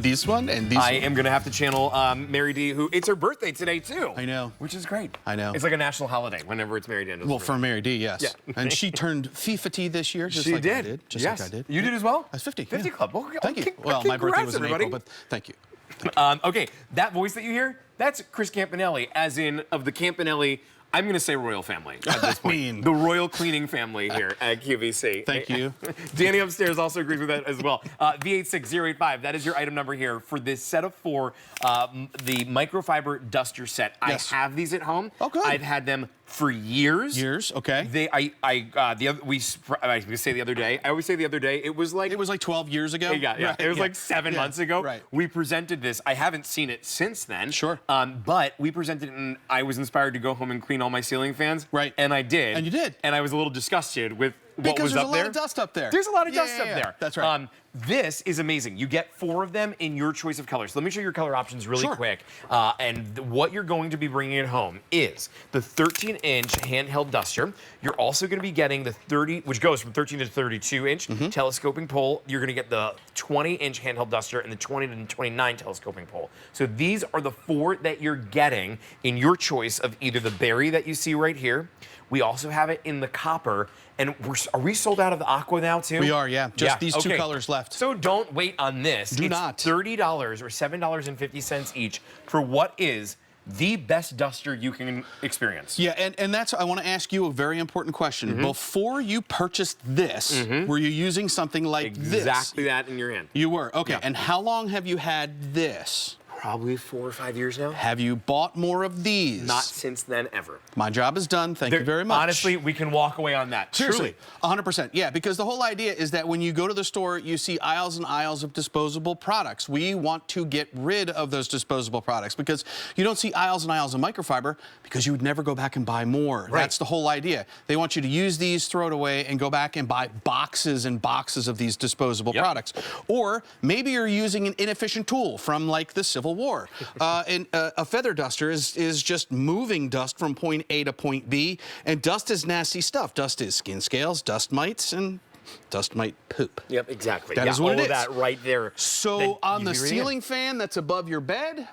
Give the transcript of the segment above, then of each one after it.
this one and this I one. am going to have to channel Mary D, who it's her birthday today, too. I know. Which is great. I know. It's like a national holiday whenever it's Mary D. Well, for Mary D, yes. Yeah. And she turned 50 this year, just like I did. Just yes. like I did. You did as well? I was 50. 50 yeah. Club. Well, Thank you. congrats, Well, my birthday was in everybody. April, but thank you. Okay, that voice that you hear, that's Chris Campanelli, as in of the Campanelli, I'm going to say royal family at this point. The royal cleaning family here at QVC. Thank you. Danny upstairs also agrees with that as well. V86085, that is your item number here for this set of 4, the microfiber duster set. Yes. I have these at home. Oh, good. I've had them for years. Okay. I say the other day. I always say the other day. It was like 12 years ago. Yeah. Right, It was like 7 months ago. Right. We presented this. I haven't seen it since then. Sure. But we presented it, and I was inspired to go home and clean all my ceiling fans. Right. And I did. And you did. And I was a little disgusted with what was because there's up a there. lot of dust up there. There's a lot of dust up there. That's right. This is amazing. You get 4 of them in your choice of colors. Let me show you your color options really quick. And what you're going to be bringing at home is the 13-inch handheld duster. You're also going to be getting the 30, which goes from 13 to 32-inch telescoping pole. You're going to get the 20-inch handheld duster and the 20 to 29 telescoping pole. So these are the 4 that you're getting in your choice of either the berry that you see right here. We also have it in the copper. And are we sold out of the aqua now, too? We are, yeah. Just these 2 colors left. So don't wait on this. Do not. It's $30 or $7.50 each for what is the best duster you can experience. Yeah, and that's, I want to ask you a very important question. Before you purchased this, were you using something like this? Exactly that in your hand. You were, okay. Yeah. And how long have you had this? Probably 4 or 5 years now. Have you bought more of these? Not since then, ever. My job is done. Thank you very much. Honestly, we can walk away on that. Seriously, Truly. 100%. Yeah, because the whole idea is that when you go to the store, you see aisles and aisles of disposable products. We want to get rid of those disposable products because you don't see aisles and aisles of microfiber because you would never go back and buy more. Right. That's the whole idea. They want you to use these, throw it away, and go back and buy boxes and boxes of these disposable products. Or maybe you're using an inefficient tool from like the Civil War. And a feather duster is just moving dust from point A to point B, and dust is nasty stuff. Dust is skin scales, dust mites, and dust mite poop. Yep, exactly. That is what it is. All of that right there. So on the ceiling fan that's above your bed,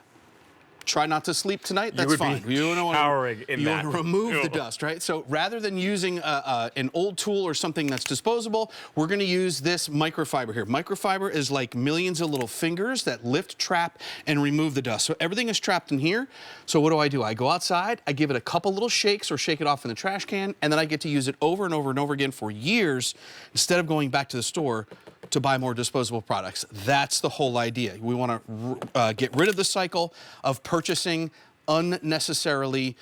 try not to sleep tonight. That's fine. You don't want to remove the dust, right? So rather than using an old tool or something that's disposable, we're going to use this microfiber here. Microfiber is like millions of little fingers that lift, trap, and remove the dust. So everything is trapped in here. So what do? I go outside, I give it a couple little shakes or shake it off in the trash can, and then I get to use it over and over and over again for years instead of going back to the store to buy more disposable products. That's the whole idea. We want to get rid of the cycle of purchasing unnecessarily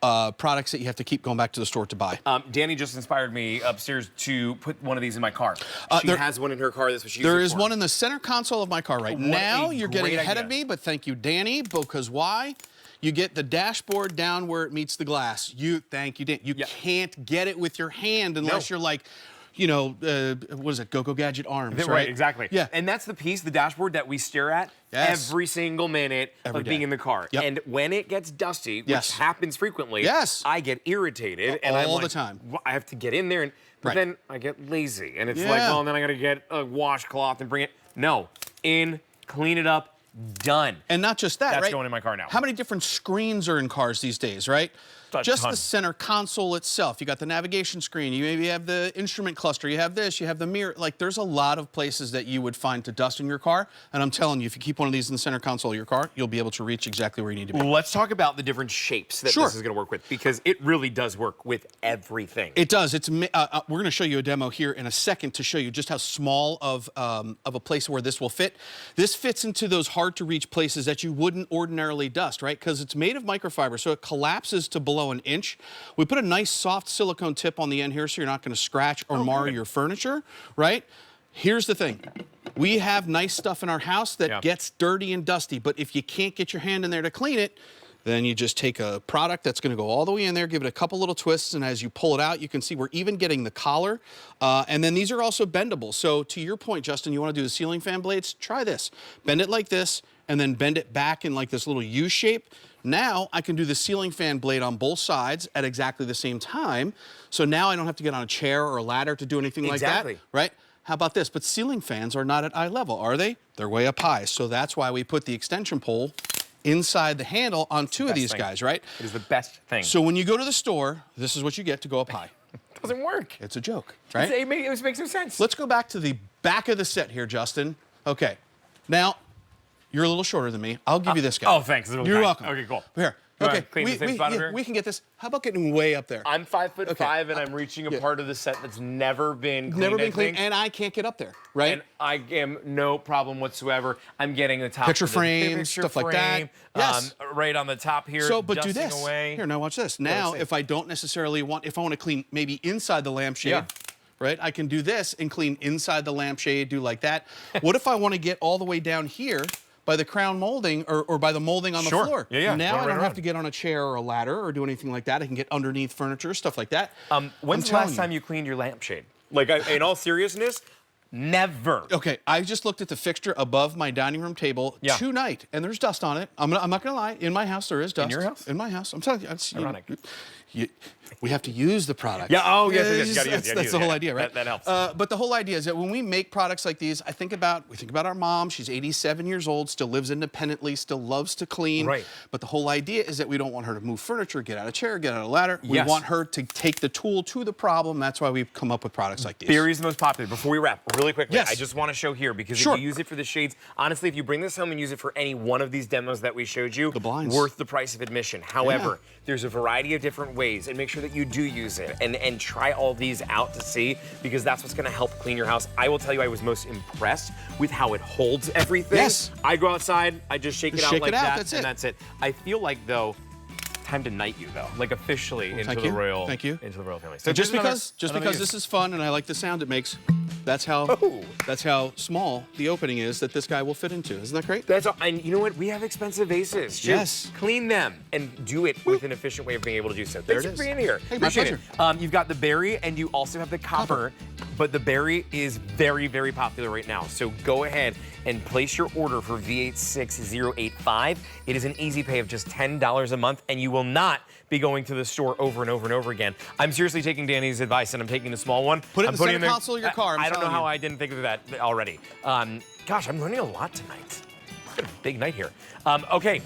products that you have to keep going back to the store to buy. Danny just inspired me upstairs to put one of these in my car. She has one in her car. That's what she uses. There is one in the center console of my car right now. You're getting ahead of me, but thank you, Danny, because why? You get the dashboard down where it meets the glass. Thank you, Danny. You can't get it with your hand unless you're like, you know, what is it, Go-Go Gadget arms, right? Right, exactly. Yeah. And that's the piece, the dashboard, that we stare at every single minute of being in the car. Yep. And when it gets dusty, which happens frequently, I get irritated. And all I'm like, the time. I have to get in there, but then I get lazy. And it's like, well, then I got to get a washcloth and bring it. No, clean it up, done. And not just that, That's going in my car now. How many different screens are in cars these days, right? Just the center console itself. You got the navigation screen. You maybe have the instrument cluster. You have this. You have the mirror. Like, there's a lot of places that you would find to dust in your car. And I'm telling you, if you keep one of these in the center console of your car, you'll be able to reach exactly where you need to be. Let's talk about the different shapes that this is going to work with, because it really does work with everything. It does. We're going to show you a demo here in a second to show you just how small of a place where this will fit. This fits into those hard-to-reach places that you wouldn't ordinarily dust, right? Because it's made of microfiber, so it collapses to below an inch. We put a nice soft silicone tip on the end here so you're not going to scratch or mar your furniture, right? Here's the thing. We have nice stuff in our house that gets dirty and dusty, but if you can't get your hand in there to clean it, then you just take a product that's going to go all the way in there, give it a couple little twists, and as you pull it out, you can see we're even getting the collar. And then these are also bendable. So to your point, Justin, you want to do the ceiling fan blades? Try this. Bend it like this, and then bend it back in like this little U shape. Now I can do the ceiling fan blade on both sides at exactly the same time. So now I don't have to get on a chair or a ladder to do anything like that, right? how about this? But ceiling fans are not at eye level, are they? They're way up high. So that's why we put the extension pole inside the handle on two of these guys, right? It is the best thing. So when you go to the store, this is what you get to go up high. It doesn't work. It's a joke, right? It makes no sense. Let's go back to the back of the set here, Justin. Okay. Now, you're a little shorter than me. I'll give you this guy. Oh, thanks. You're welcome. Okay, cool. Here. You wanna Okay. clean the same spot over here? We can get this. How about getting way up there? I'm 5'5", and I'm reaching a part of the set that's never been cleaned. Never been I cleaned, think. and I can't get up there, right? And I am no problem whatsoever. I'm getting the top Picture of the frame, picture stuff like that. frame, Yes. right on the top here. So, but do dusting this. Away. Here, now watch this. Now, if I don't necessarily want, if I want to clean maybe inside the lampshade, Yeah. right? I can do this and clean inside the lampshade, do like that. What if I want to get all the way down here by the crown molding or by the molding on the floor? Yeah. Now Going I right don't have around. to get on a chair or a ladder or do anything like that. I can get underneath furniture, stuff like that. When's the last time you cleaned your lampshade? Like, in all seriousness, never. Okay, I just looked at the fixture above my dining room table tonight, and there's dust on it. I'm not gonna lie. In my house, there is dust. In your house? In my house. I'm telling you. It's, Ironic. We have to use the product. Yeah, oh, yes, you gotta use it. That's the whole idea, right? That helps. But the whole idea is that when we make products like these, we think about our mom. She's 87 years old, still lives independently, still loves to clean. Right. But the whole idea is that we don't want her to move furniture, get out of a chair, get out of a ladder. We Yes. want her to take the tool to the problem. That's why we've come up with products like these. Berry's the most popular. Before we wrap, really quickly, Yes. I just want to show here because Sure. if you use it for the shades, honestly, if you bring this home and use it for any one of these demos that we showed you, The blinds. worth the price of admission. However, there's a variety of different ways, and make sure that you do use it and try all these out to see, because that's what's going to help clean your house. I will tell you, I was most impressed with how it holds everything. Yes. I go outside, I just shake it out shake like it out, that, that's and it. that's it. I feel like though. Time to knight you though, like officially into thank the you. royal, Thank you. into the royal family. So Just there's because use. this is fun and I like the sound it makes, that's how small the opening is that this guy will fit into. Isn't that great? That's all, and you know what? We have expensive vases. Too. Yes. Clean them and do it with an efficient way of being able to do so. Thanks it for is. being here. Hey, my Appreciate it. You've got the berry and you also have the copper, but the berry is very, very popular right now. So go ahead and place your order for V86085. It is an easy pay of just $10 a month, and you will not be going to the store over and over and over again. I'm seriously taking Danny's advice, and I'm taking the small one. Put it I'm in the putting center console of your car. I don't know telling how you. I didn't think of that already. Gosh, I'm learning a lot tonight. It's been a big night here. Okay,